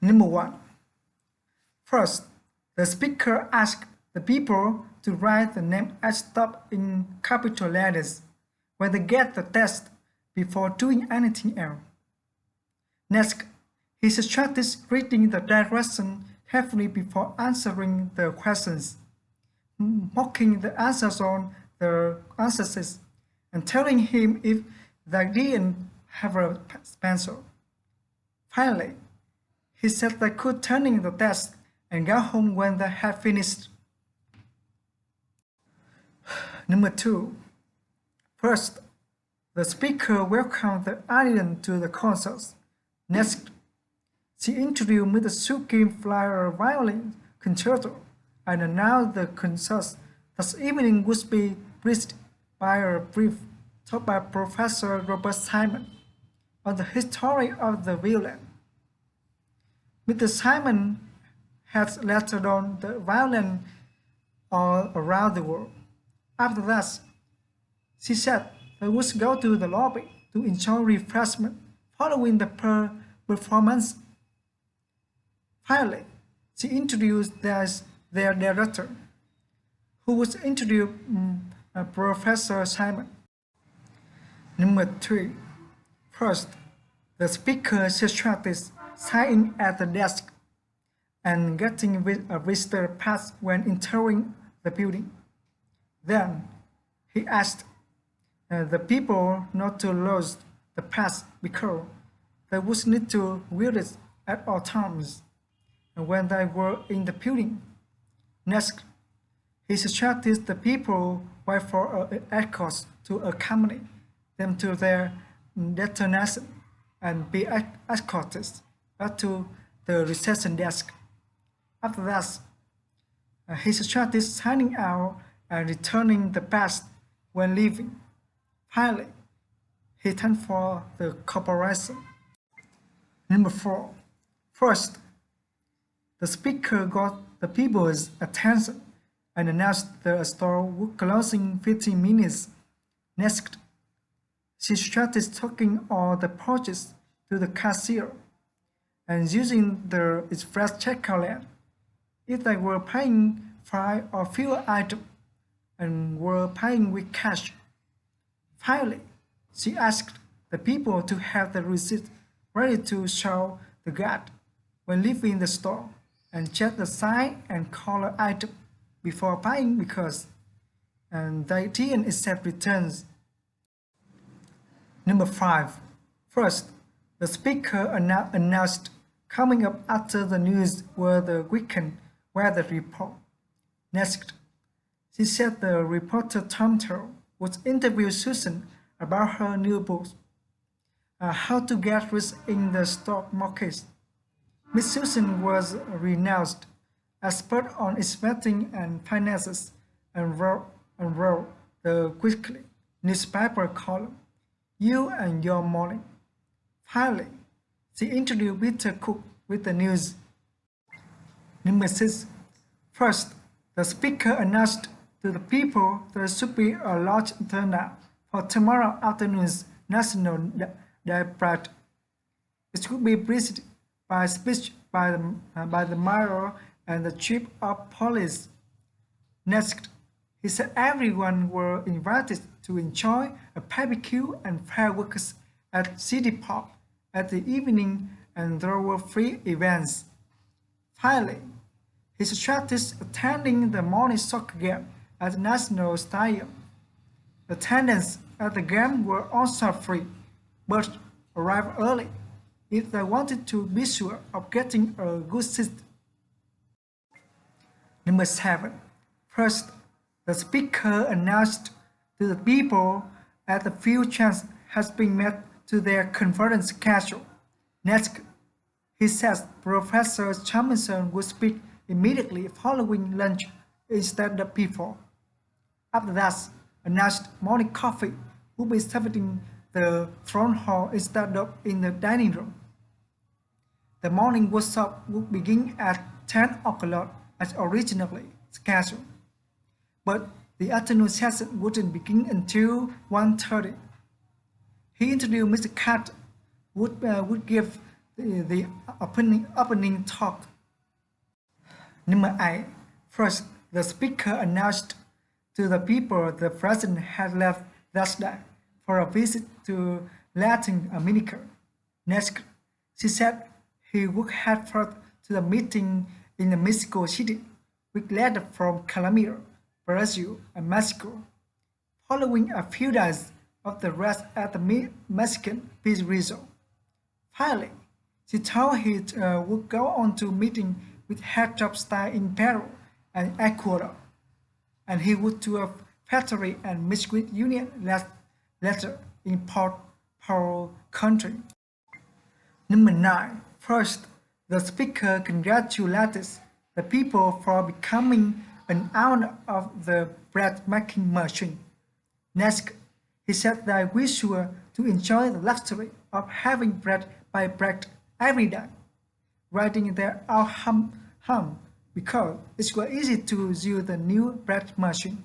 Number 1. First, the speaker asked the people to write the name at top in capital letters when they get the test before doing anything else. Next, he suggested reading the direction carefully before answering the questions, mocking the answers on the answers, and telling him if they didn't have a pencil. Finally, he said they could turn in the test and go home when they had finished. Number 2. First, the speaker welcomed the audience to the concert. Next, she introduced Mr. Suki Flyer violin concerto and announced the concert this evening would be preached by a brief taught by Professor Robert Simon on the history of the violin. Mr. Simon has lectured on the violin all around the world. After that, she said they would go to the lobby to enjoy refreshment following the performance. Finally, she introduced their director, who was introduced Professor Simon. Number 3. First, the speaker suggested signing at the desk and getting a visitor pass when entering the building. Then, he asked the people not to lose the pass because they would need to wear it at all times when they were in the building. Next, he suggested the people wait for an escort to accompany them to their destination and be escorted back to the reception desk. After that, he suggested signing out and returning the pass when leaving. Finally, he thanked for the cooperation. Number 4. First, the speaker got the people's attention and announced the store would close in 15 minutes. Next, she started talking all the purchases to the cashier and using the express checkout line if they were paying 5 or fewer items and were paying with cash. Finally, she asked the people to have the receipt ready to show the guard when leaving the store and check the size and color item before buying because they didn't accept returns. Number 5. First, the speaker announced coming up after the news were the weekend weather report. Next, she said the reporter Tom Terrell would interview Susan about her new book, How to Get Rich in the Stock Market. Miss Susan was a renowned expert on investing and finances and wrote the weekly newspaper column, You and Your Money. Finally, she introduced Peter Cook with the news. Number 6. First, the speaker announced to the people there should be a large turnout for tomorrow afternoon's National Day Parade. It could be preceded by a speech by the mayor and the chief of police. Next, he said everyone were invited to enjoy a barbecue and fireworks at City Park at the evening and there were free events. Finally, he suggested attending the morning soccer game at the National Stadium. Attendance at the game were also free, but arrive early if they wanted to be sure of getting a good seat. Number 7. First, the speaker announced to the people that a few changes has been made to their conference schedule. Next, he says Professor Chamison would speak immediately following lunch instead of before. After that, announced morning coffee would be served in the front hall instead of in the dining room. The morning workshop would begin at 10 o'clock as originally scheduled, but the afternoon session wouldn't begin until 1:30. He introduced Mr. Carter, would give the opening talk. Number 8. First, the speaker announced to the people the president had left that day for a visit to Latin America. Next, she said he would head first to the meeting in Mexico City with letters from Colombia, Brazil, and Mexico. Following a few days of the rest at the Mexican peace resort. Finally, she told he would go on to meeting with head of state in Peru and Ecuador, and he would to a factory and meet with union letter in poor country. Number 9. First, the speaker congratulated the people for becoming an owner of the bread-making machine. Next, he said they wish to enjoy the luxury of having bread by bread every day, writing their own home because it was easy to use the new bread machine.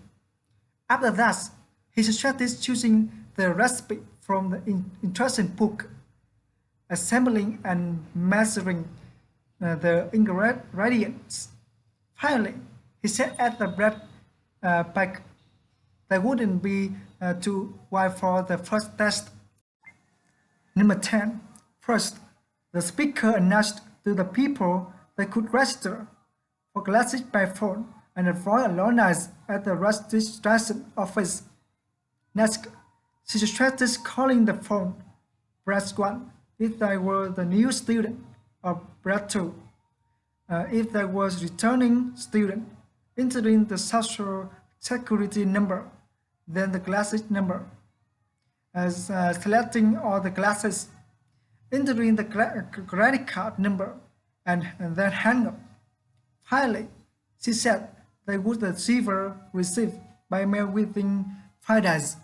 After that, he suggested choosing the recipe from the interesting book, assembling and measuring the ingredients. Finally, he said at the bread pack there wouldn't be too wide for the first test. Number 10. First, the speaker announced to the people they could register for classes by phone and avoid a long nights at the registration office. Next, she suggested calling the phone press 1 if they were the new student, or press 2 if they was returning student, entering the social security number, then the classes number, as selecting all the classes, entering the credit card number, and then hang up. Finally, she said they would receive by mail within 5 days.